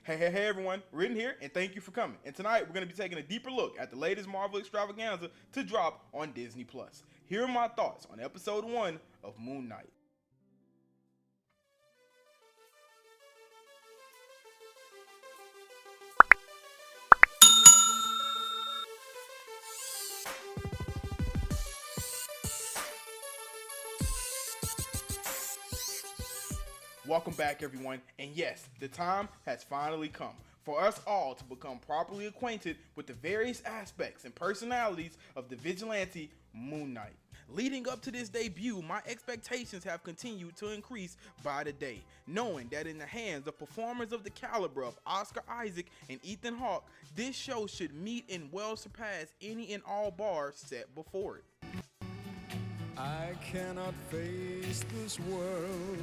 Hey everyone, Ridden here, and thank you for coming. And tonight we're going to be taking a deeper look at the latest Marvel extravaganza to drop on Disney+. Here are my thoughts on episode 1 of Moon Knight. Welcome back everyone, and yes, the time has finally come for us all to become properly acquainted with the various aspects and personalities of the vigilante Moon Knight. Leading up to this debut, my expectations have continued to increase by the day, knowing that in the hands of performers of the caliber of Oscar Isaac and Ethan Hawke, this show should meet and well surpass any and all bars set before it. I cannot face this world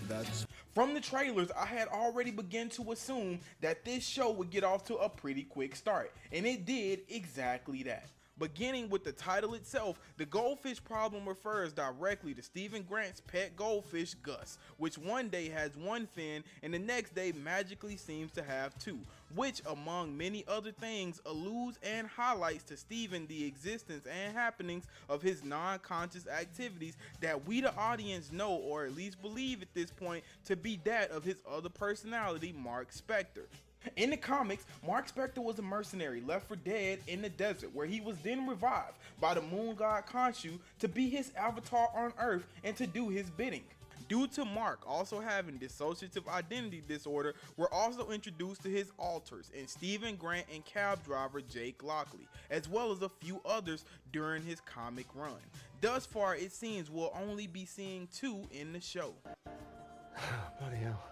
that's... From the trailers, I had already begun to assume that this show would get off to a pretty quick start, and it did exactly that. Beginning with the title itself, the goldfish problem refers directly to Stephen Grant's pet goldfish, Gus, which one day has one fin and the next day magically seems to have two, which among many other things alludes and highlights to Stephen the existence and happenings of his non-conscious activities that we the audience know, or at least believe at this point, to be that of his other personality, Marc Spector. In the comics, Marc Spector was a mercenary left for dead in the desert, where he was then revived by the moon god Konshu to be his avatar on Earth and to do his bidding. Due to Marc also having dissociative identity disorder, we're also introduced to his alters in Stephen Grant and cab driver Jake Lockley, as well as a few others during his comic run. Thus far, it seems we'll only be seeing two in the show. Bloody hell.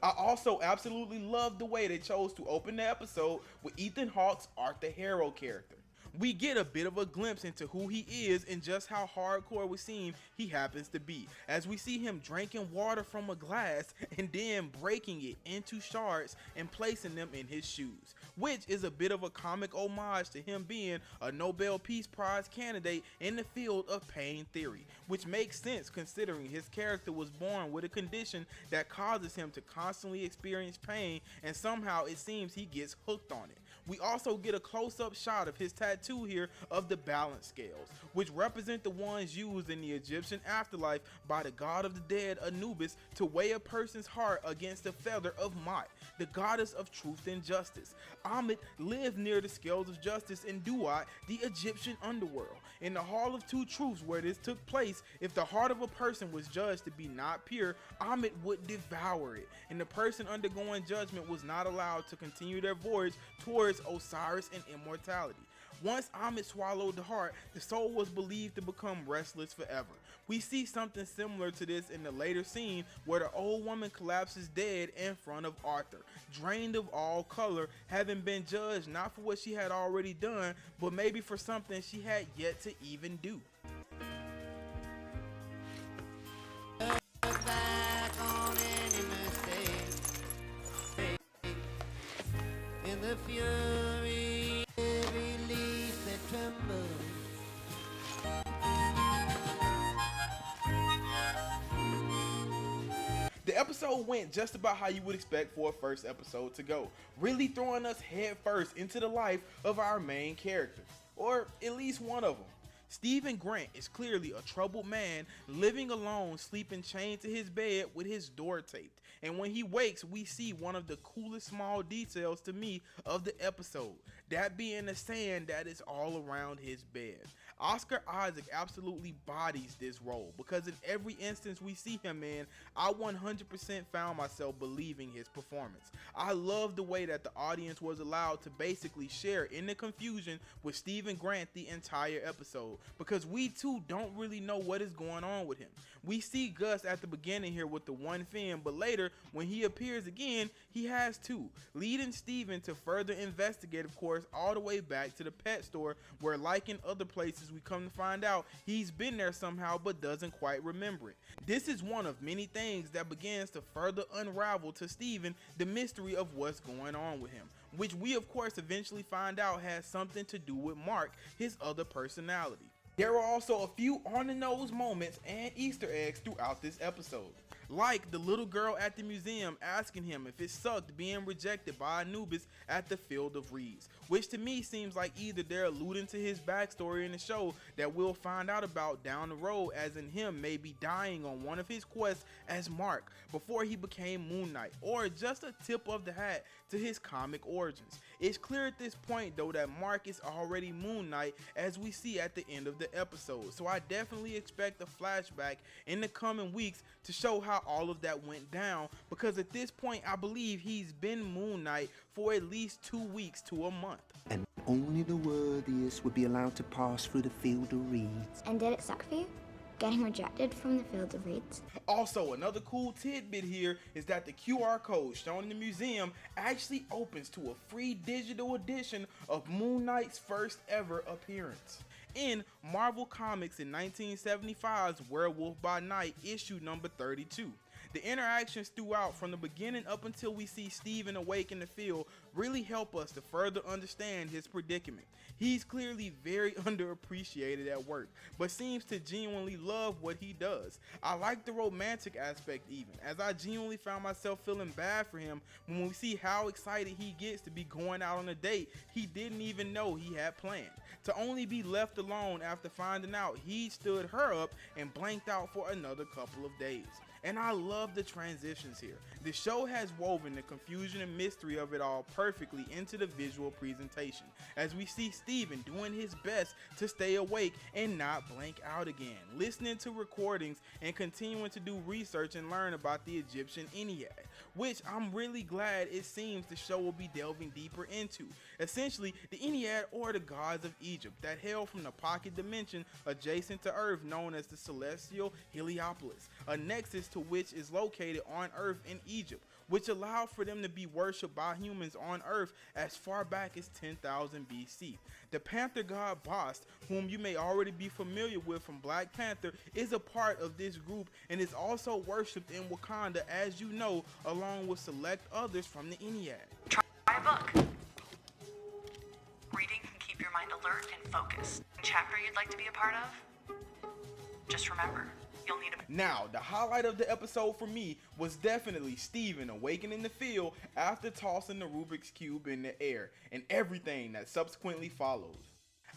I also absolutely love the way they chose to open the episode with Ethan Hawke's Arthur Harrow character. We get a bit of a glimpse into who he is and just how hardcore we seem he happens to be, as we see him drinking water from a glass and then breaking it into shards and placing them in his shoes, which is a bit of a comic homage to him being a Nobel Peace Prize candidate in the field of pain theory, which makes sense considering his character was born with a condition that causes him to constantly experience pain, and somehow it seems he gets hooked on it. We also get a close-up shot of his tattoo here of the balance scales, which represent the ones used in the Egyptian Afterlife by the god of the dead Anubis to weigh a person's heart against the feather of Mot, the goddess of truth and justice. Ammit lived near the scales of justice in Duat, the Egyptian underworld. In the Hall of Two Truths where this took place, if the heart of a person was judged to be not pure, Ammit would devour it, and the person undergoing judgment was not allowed to continue their voyage towards Osiris and immortality. Once Ammit swallowed the heart, the soul was believed to become restless forever. We see something similar to this in the later scene where the old woman collapses dead in front of Arthur, drained of all color, having been judged not for what she had already done, but maybe for something she had yet to even do. In the fury, every leaf that trembles. The episode went just about how you would expect for a first episode to go, really throwing us head first into the life of our main characters, or at least one of them. Stephen Grant is clearly a troubled man living alone, sleeping chained to his bed with his door taped. And when he wakes, we see one of the coolest small details to me of the episode, that being the sand that is all around his bed. Oscar Isaac absolutely bodies this role, because in every instance we see him in, I 100% found myself believing his performance. I love the way that the audience was allowed to basically share in the confusion with Stephen Grant the entire episode, because we too don't really know what is going on with him. We see Gus at the beginning here with the one fin, but later when he appears again, he has two, leading Stephen to further investigate, of course, all the way back to the pet store, where like in other places we come to find out he's been there somehow but doesn't quite remember it. This is one of many things that begins to further unravel to Stephen the mystery of what's going on with him, which we of course eventually find out has something to do with Marc, his other personality. There were also a few on-the-nose moments and Easter eggs throughout this episode. Like the little girl at the museum asking him if it sucked being rejected by Anubis at the Field of Reeds, which to me seems like either they're alluding to his backstory in the show that we'll find out about down the road, as in him maybe dying on one of his quests as Marc before he became Moon Knight, or just a tip of the hat to his comic origins. It's clear at this point though that Marc is already Moon Knight, as we see at the end of the episode, so I definitely expect a flashback in the coming weeks to show how all of that went down, because at this point I believe he's been Moon Knight for at least 2 weeks to a month. And only the worthiest would be allowed to pass through the Field of Reeds. And did it suck for you? Getting rejected from the Field of Reeds? Also, another cool tidbit here is that the QR code shown in the museum actually opens to a free digital edition of Moon Knight's first ever appearance in Marvel Comics in 1975's Werewolf by Night issue number 32. The interactions throughout from the beginning up until we see Steven awake in the field really help us to further understand his predicament. He's clearly very underappreciated at work, but seems to genuinely love what he does. I like the romantic aspect even, as I genuinely found myself feeling bad for him when we see how excited he gets to be going out on a date he didn't even know he had planned, to only be left alone after finding out he stood her up and blanked out for another couple of days. And I love the transitions here. The show has woven the confusion and mystery of it all perfectly into the visual presentation, as we see Steven doing his best to stay awake and not blank out again, listening to recordings and continuing to do research and learn about the Egyptian Ennead, which I'm really glad it seems the show will be delving deeper into. Essentially, the Ennead, or the gods of Egypt, that hail from the pocket dimension adjacent to Earth known as the Celestial Heliopolis, a nexus to which is located on Earth in Egypt, which allowed for them to be worshipped by humans on Earth as far back as 10,000 BC. The Panther god Bast, whom you may already be familiar with from Black Panther, is a part of this group and is also worshipped in Wakanda, as you know, along with select others from the Ennead. Try a book. Reading can keep your mind alert and focused. Chapter you'd like to be a part of? Just remember, you'll need a... Now, the highlight of the episode for me was definitely Steven awakening the field after tossing the Rubik's Cube in the air, and everything that subsequently followed.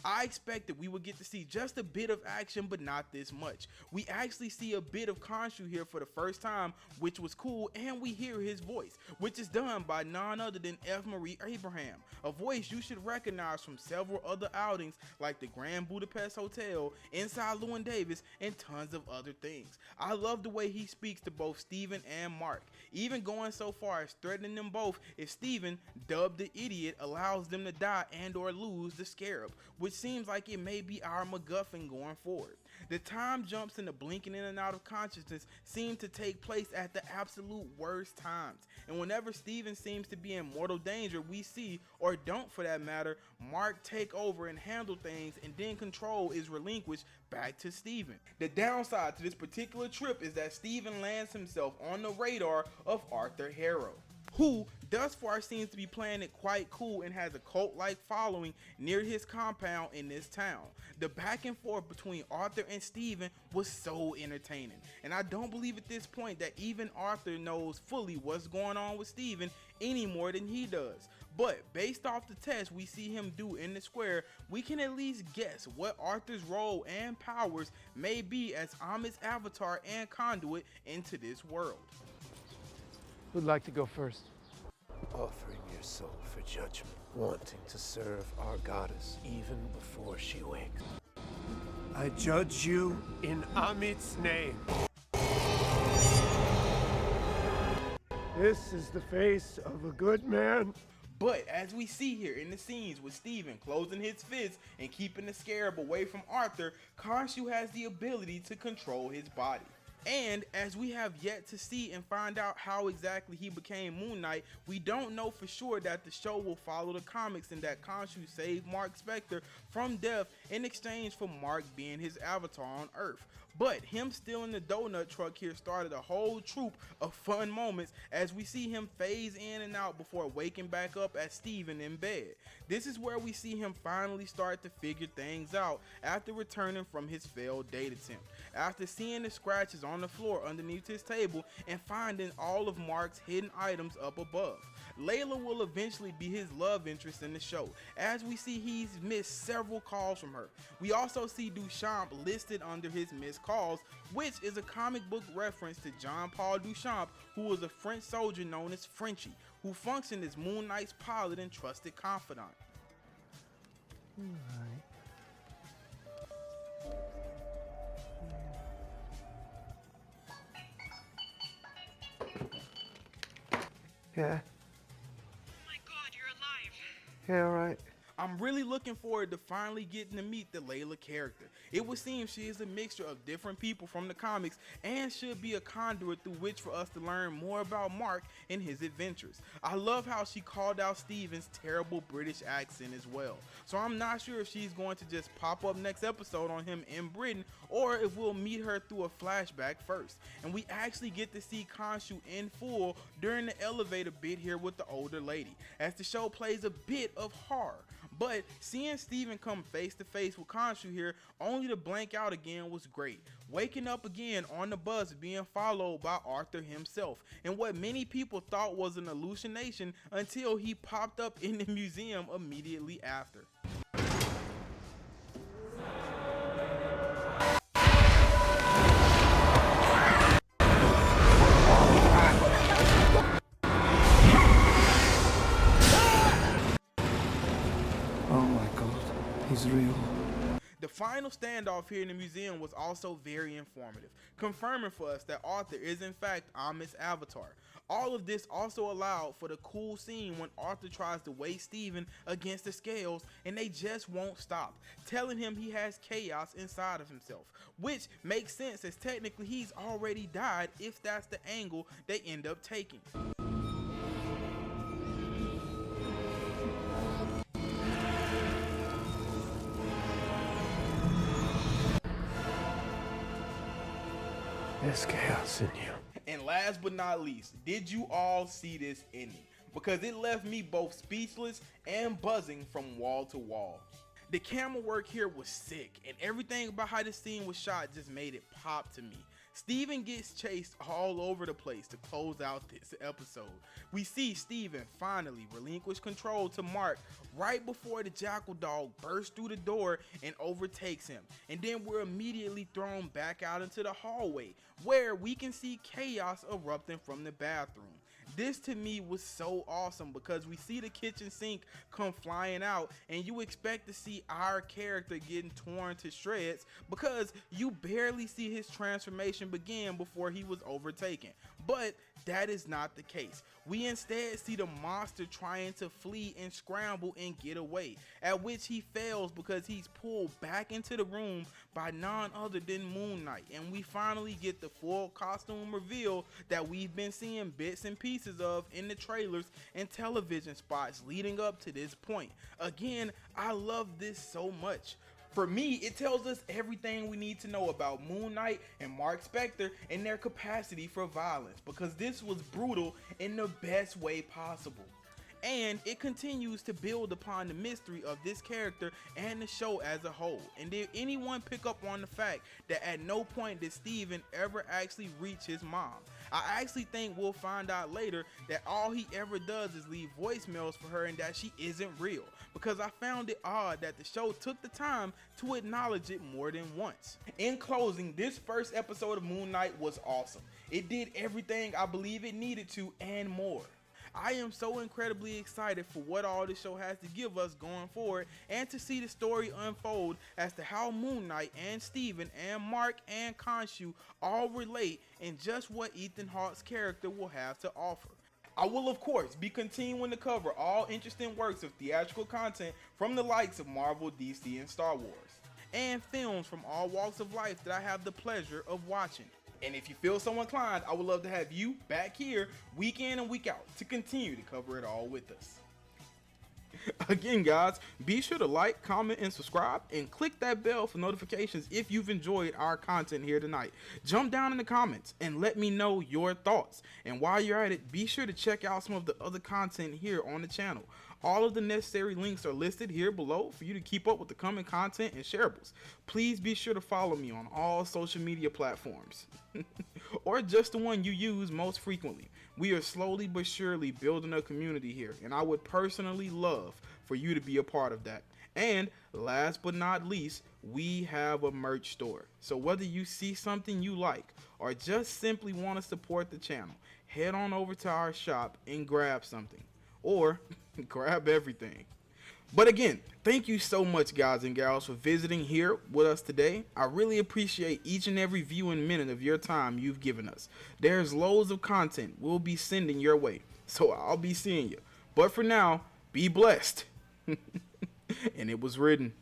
I expected we would get to see just a bit of action, but not this much. We actually see a bit of Konshu here for the first time, which was cool, and we hear his voice, which is done by none other than F. Marie Abraham, a voice you should recognize from several other outings like the Grand Budapest Hotel, Inside Llewyn Davis, and tons of other things. I love the way he speaks to both Steven and Marc, even going so far as threatening them both if Steven, dubbed the Idiot, allows them to die and or lose the Scarab, which seems like it may be our MacGuffin going forward. The time jumps and the blinking in and out of consciousness seem to take place at the absolute worst times, and whenever Steven seems to be in mortal danger, we see, or don't for that matter, Marc take over and handle things, and then control is relinquished back to Steven. The downside to this particular trip is that Steven lands himself on the radar of Arthur Harrow, who thus far seems to be playing it quite cool and has a cult-like following near his compound in this town. The back and forth between Arthur and Steven was so entertaining, and I don't believe at this point that even Arthur knows fully what's going on with Steven any more than he does. But based off the test we see him do in the square, we can at least guess what Arthur's role and powers may be as Amit's avatar and conduit into this world. Who'd like to go first? Offering your soul for judgment, wanting to serve our goddess even before she wakes. I judge you in Amit's name. This is the face of a good man. But as we see here in the scenes with Steven closing his fists and keeping the Scarab away from Arthur, Konshu has the ability to control his body. And as we have yet to see and find out how exactly he became Moon Knight, we don't know for sure that the show will follow the comics and that Konshu saved Marc Spector from death in exchange for Marc being his avatar on Earth. But him stealing the donut truck here started a whole troop of fun moments as we see him phase in and out before waking back up as Steven in bed. This is where we see him finally start to figure things out after returning from his failed date attempt. After seeing the scratches on the floor underneath his table and finding all of Marc's hidden items up above. Layla will eventually be his love interest in the show, as we see he's missed several calls from her. We also see Duchamp listed under his missed calls, which is a comic book reference to Jean-Paul Duchamp, who was a French soldier known as Frenchie, who functioned as Moon Knight's pilot and trusted confidant. Yeah. Oh my god, you're alive. Yeah, all right. I'm really looking forward to finally getting to meet the Layla character. It would seem she is a mixture of different people from the comics and should be a conduit through which for us to learn more about Marc and his adventures. I love how she called out Steven's terrible British accent as well. So I'm not sure if she's going to just pop up next episode on him in Britain or if we'll meet her through a flashback first. And we actually get to see Konshu in full during the elevator bit here with the older lady, as the show plays a bit of horror. But seeing Steven come face to face with Konshu here only to blank out again was great. Waking up again on the bus being followed by Arthur himself, and what many people thought was an hallucination until he popped up in the museum immediately after. He's real. The final standoff here in the museum was also very informative, confirming for us that Arthur is in fact Amit's avatar. All of this also allowed for the cool scene when Arthur tries to weigh Steven against the scales and they just won't stop, telling him he has chaos inside of himself, which makes sense as technically he's already died if that's the angle they end up taking. There's chaos in you. And last but not least, did you all see this ending? Because it left me both speechless and buzzing from wall to wall. The camera work here was sick, and everything about how this scene was shot just made it pop to me. Steven gets chased all over the place to close out this episode. We see Steven finally relinquish control to Marc right before the jackal dog bursts through the door and overtakes him. And then we're immediately thrown back out into the hallway where we can see chaos erupting from the bathroom. This to me was so awesome because we see the kitchen sink come flying out and you expect to see our character getting torn to shreds because you barely see his transformation begin before he was overtaken. But that is not the case. We instead see the monster trying to flee and scramble and get away, at which he fails because he's pulled back into the room by none other than Moon Knight, and we finally get the full costume reveal that we've been seeing bits and pieces of in the trailers and television spots leading up to this point. Again, I love this so much. For me, it tells us everything we need to know about Moon Knight and Marc Spector and their capacity for violence, because this was brutal in the best way possible. And it continues to build upon the mystery of this character and the show as a whole. And did anyone pick up on the fact that at no point did Steven ever actually reach his mom? I actually think we'll find out later that all he ever does is leave voicemails for her and that she isn't real, because I found it odd that the show took the time to acknowledge it more than once. In closing, this first episode of Moon Knight was awesome. It did everything I believe it needed to and more. I am so incredibly excited for what all this show has to give us going forward and to see the story unfold as to how Moon Knight and Steven and Marc and Konshu all relate and just what Ethan Hawke's character will have to offer. I will of course be continuing to cover all interesting works of theatrical content from the likes of Marvel, DC, and Star Wars, and films from all walks of life that I have the pleasure of watching. And if you feel so inclined, I would love to have you back here week in and week out to continue to cover it all with us. Again, guys, be sure to like, comment, and subscribe, and click that bell for notifications if you've enjoyed our content here tonight. Jump down in the comments and let me know your thoughts. And while you're at it, be sure to check out some of the other content here on the channel. All of the necessary links are listed here below for you to keep up with the coming content and shareables. Please be sure to follow me on all social media platforms, or just the one you use most frequently. We are slowly but surely building a community here, and I would personally love for you to be a part of that. And last but not least, we have a merch store. So whether you see something you like or just simply want to support the channel, head on over to our shop and grab something, or grab everything. But again, thank you so much, guys and gals, for visiting here with us today. I really appreciate each and every viewing minute of your time you've given us. There's loads of content we'll be sending your way, so I'll be seeing you. But for now, be blessed. And it was written.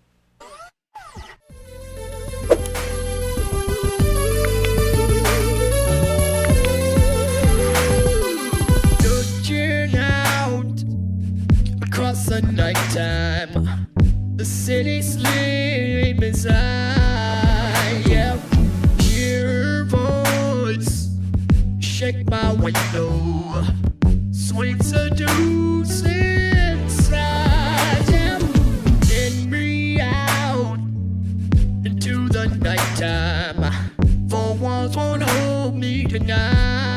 Looking out across the nighttime, the city sleeps inside. Yeah, hear her voice shake my window, sweet seduce inside. Yeah, send me out into the nighttime, for walls won't hold me tonight.